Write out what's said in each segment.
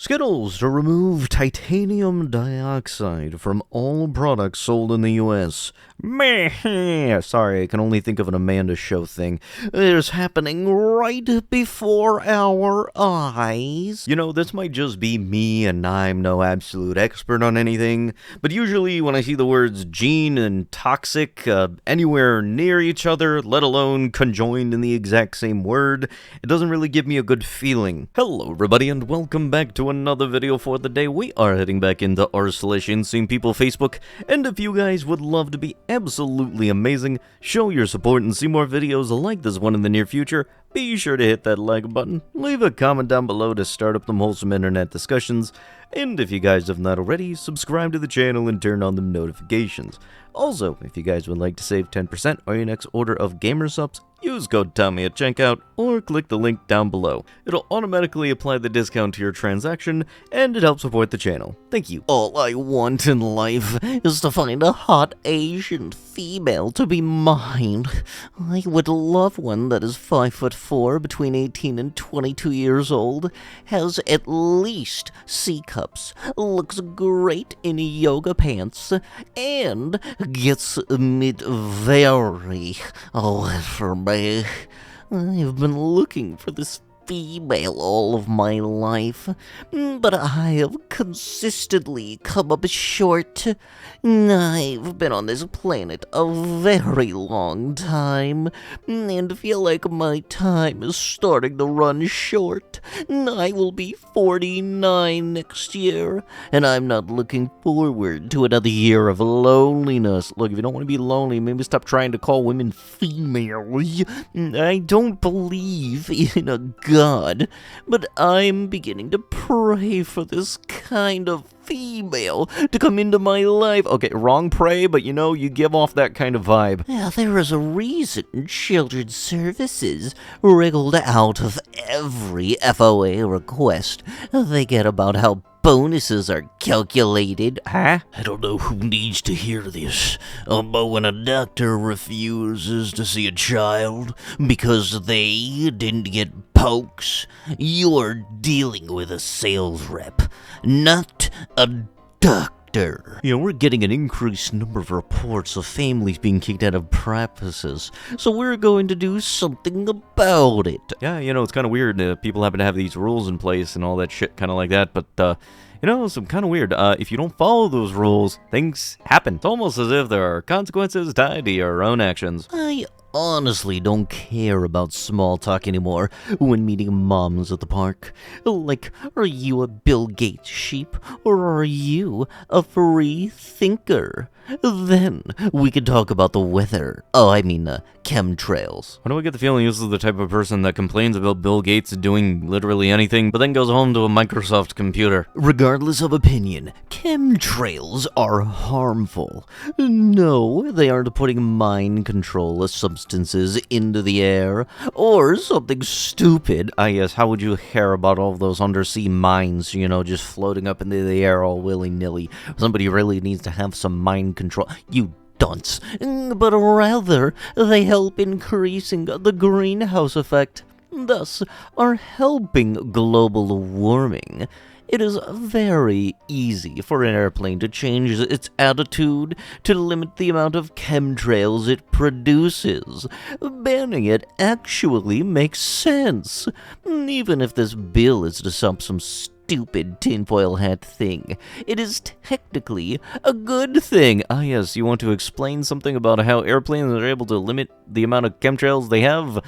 Skittles to remove titanium dioxide from all products sold in the U.S. Meh. Sorry, I can only think of an Amanda Show thing. It's happening right before our eyes. You know, this might just be me, and I'm no absolute expert on anything, but usually when I see the words gene and toxic anywhere near each other, let alone conjoined in the exact same word, it doesn't really give me a good feeling. Hello everybody, and welcome back to another video for the day. We are heading back into r/Insane People Facebook, and if you guys would love to be absolutely amazing, show your support and see more videos like this one in the near future, be sure to hit that like button, leave a comment down below to start up them wholesome internet discussions, and if you guys have not already, subscribe to the channel and turn on the notifications. Also, if you guys would like to save 10% on your next order of gamer subs, use code Tommy at checkout or click the link down below. It'll automatically apply the discount to your transaction, and it helps support the channel. Thank you. All I want in life is to find a hot Asian female to be mine. I would love one that is 5'4", between 18 and 22 years old, has at least C cups, looks great in yoga pants, and gets me very wet for me. I've been looking for this female all of my life, but I have consistently come up short. I've been on this planet a very long time, and feel like my time is starting to run short. I will be 49 next year, and I'm not looking forward to another year of loneliness. Look, if you don't want to be lonely, maybe stop trying to call women females. I don't believe in a God, but I'm beginning to pray for this kind of female to come into my life. Okay, wrong pray, but you know, you give off that kind of vibe. Yeah, there is a reason Children's Services wriggled out of every FOA request they get about how bonuses are calculated. Huh? I don't know who needs to hear this, but when a doctor refuses to see a child because they didn't get pokes, you're dealing with a sales rep, not a doctor. You know, we're getting an increased number of reports of families being kicked out of practices, so we're going to do something about it. Yeah, you know, it's kind of weird. People happen to have these rules in place and all that shit kind of like that, but, you know, it's kind of weird. If you don't follow those rules, things happen. It's almost as if there are consequences tied to your own actions. I honestly don't care about small talk anymore when meeting moms at the park. Like, are you a Bill Gates sheep, or are you a free thinker? Then we can talk about the weather. Oh, I mean, chemtrails. Why do I get the feeling this is the type of person that complains about Bill Gates doing literally anything, but then goes home to a Microsoft computer? Regardless of opinion, chemtrails are harmful. No, they aren't putting mind control substances into the air, or something stupid. Yes, how would you care about all of those undersea mines, you know, just floating up into the air all willy-nilly? Somebody really needs to have some mind control. You dunce. But rather, they help increasing the greenhouse effect, thus are helping global warming. It is very easy for an airplane to change its attitude to limit the amount of chemtrails it produces. Banning it actually makes sense, even if this bill is to stop some stupid tinfoil hat thing. It is technically a good thing. Yes, you want to explain something about how airplanes are able to limit the amount of chemtrails they have?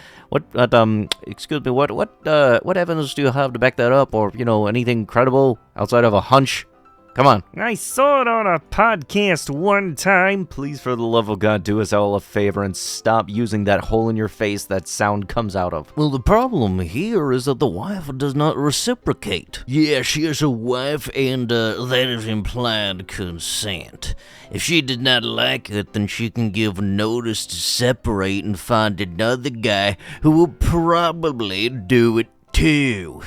Excuse me, what evidence do you have to back that up, or, you know, anything credible outside of a hunch? Come on. I saw it on a podcast one time. Please, for the love of God, do us all a favor and stop using that hole in your face that sound comes out of. Well, the problem here is that the wife does not reciprocate. Yeah, she is a wife, and that is implied consent. If she did not like it, then she can give notice to separate and find another guy who will probably do it too.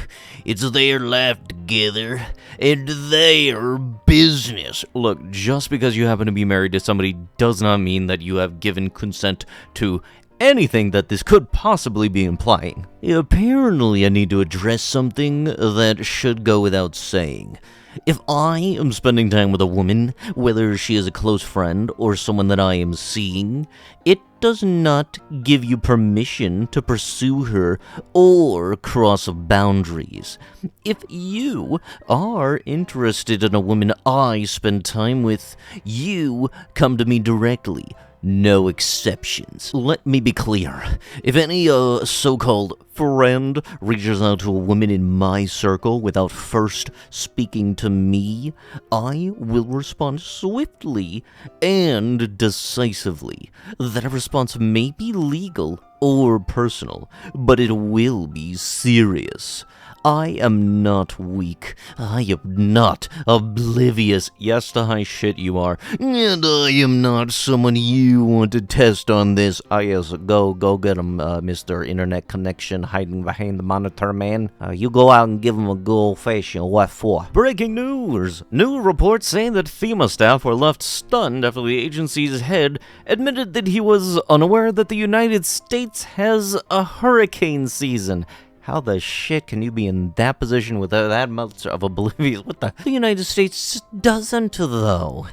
It's their life together and their business. Look, just because you happen to be married to somebody does not mean that you have given consent to anything that this could possibly be implying. Apparently, I need to address something that should go without saying. If I am spending time with a woman, whether she is a close friend or someone that I am seeing, it does not give you permission to pursue her or cross boundaries. If you are interested in a woman I spend time with, you come to me directly. No exceptions. Let me be clear. If any so-called friend reaches out to a woman in my circle without first speaking to me, I will respond swiftly and decisively. That response may be legal or personal, but it will be serious. I am not weak. I am not oblivious. Yes, the high shit you are. And I am not someone you want to test on this. Yes, go get him, Mr. Internet Connection hiding behind the monitor, man. You go out and give him a good old-fashioned what for. Breaking news! New reports say that FEMA staff were left stunned after the agency's head admitted that he was unaware that the United States has a hurricane season. How the shit can you be in that position with that much of oblivious? What the? The United States doesn't, though.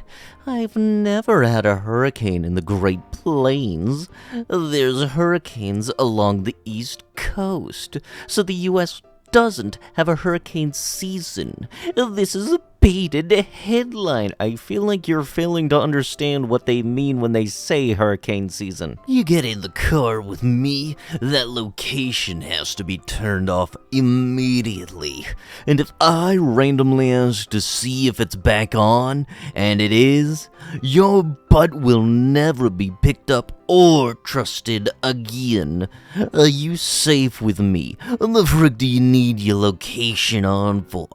I've never had a hurricane in the Great Plains. There's hurricanes along the East Coast, so the U.S. doesn't have a hurricane season. This is a baited headline. I feel like you're failing to understand what they mean when they say hurricane season. You get in the car with me, that location has to be turned off immediately. And if I randomly ask to see if it's back on, and it is, your butt will never be picked up or trusted again. Are you safe with me? The frick do you need your location on for?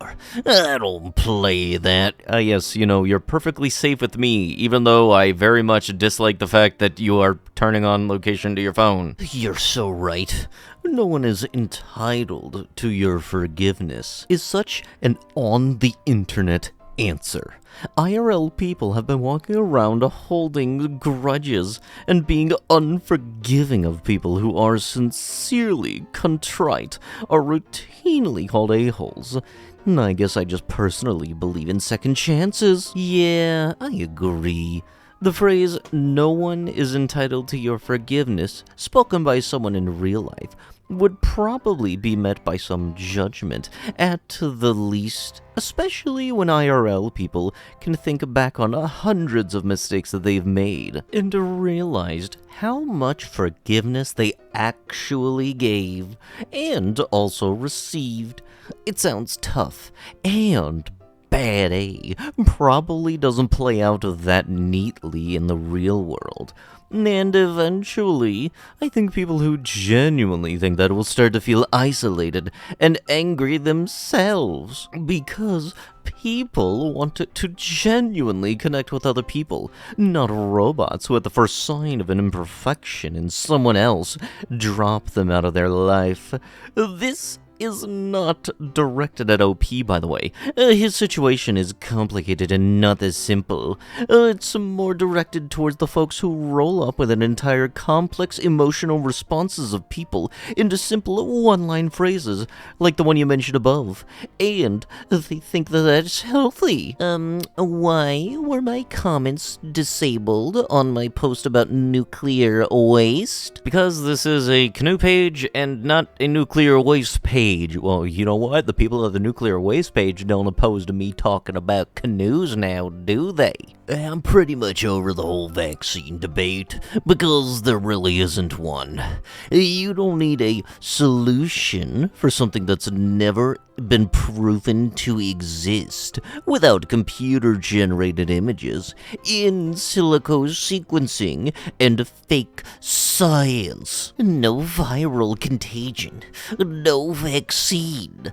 I don't play that. Yes, you're perfectly safe with me, even though I very much dislike the fact that you are turning on location to your phone. You're so right. No one is entitled to your forgiveness, is such an on-the-internet answer. IRL people have been walking around holding grudges and being unforgiving of people who are sincerely contrite or routinely called a-holes. I guess I just personally believe in second chances. Yeah, I agree. The phrase, "no one is entitled to your forgiveness," spoken by someone in real life, would probably be met by some judgment, at the least, especially when IRL people can think back on hundreds of mistakes that they've made, and realized how much forgiveness they actually gave, and also received. It sounds tough, and bad, probably doesn't play out that neatly in the real world. And eventually, I think people who genuinely think that will start to feel isolated and angry themselves, because people want to genuinely connect with other people, not robots who at the first sign of an imperfection in someone else drop them out of their life. This is not directed at OP, by the way. His situation is complicated and not as simple. It's more directed towards the folks who roll up with an entire complex emotional responses of people into simple one-line phrases, like the one you mentioned above, and they think that that's healthy. Why were my comments disabled on my post about nuclear waste? Because this is a canoe page and not a nuclear waste page. Well, you know what? The people of the nuclear waste page don't oppose to me talking about canoes now, do they? I'm pretty much over the whole vaccine debate, because there really isn't one. You don't need a solution for something that's never been proven to exist without computer-generated images, in silico sequencing, and fake science. No viral contagion. No vaccine.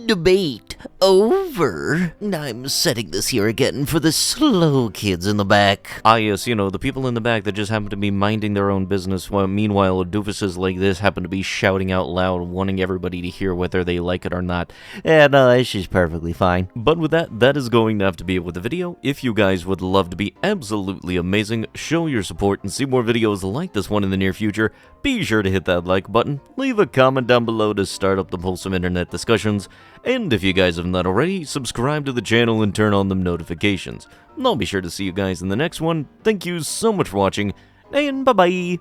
Debate over. I'm setting this here again for the slow kids in the back. Yes, the people in the back that just happen to be minding their own business, while meanwhile doofuses like this happen to be shouting out loud, wanting everybody to hear whether they like it or not. No, she's perfectly fine. But with that, that is going to have to be it with the video. If you guys would love to be absolutely amazing, show your support, and see more videos like this one in the near future, be sure to hit that like button, leave a comment down below to start up the wholesome internet discussions, and if you guys have not already, subscribe to the channel and turn on them notifications. I'll be sure to see you guys in the next one. Thank you so much for watching, and bye-bye!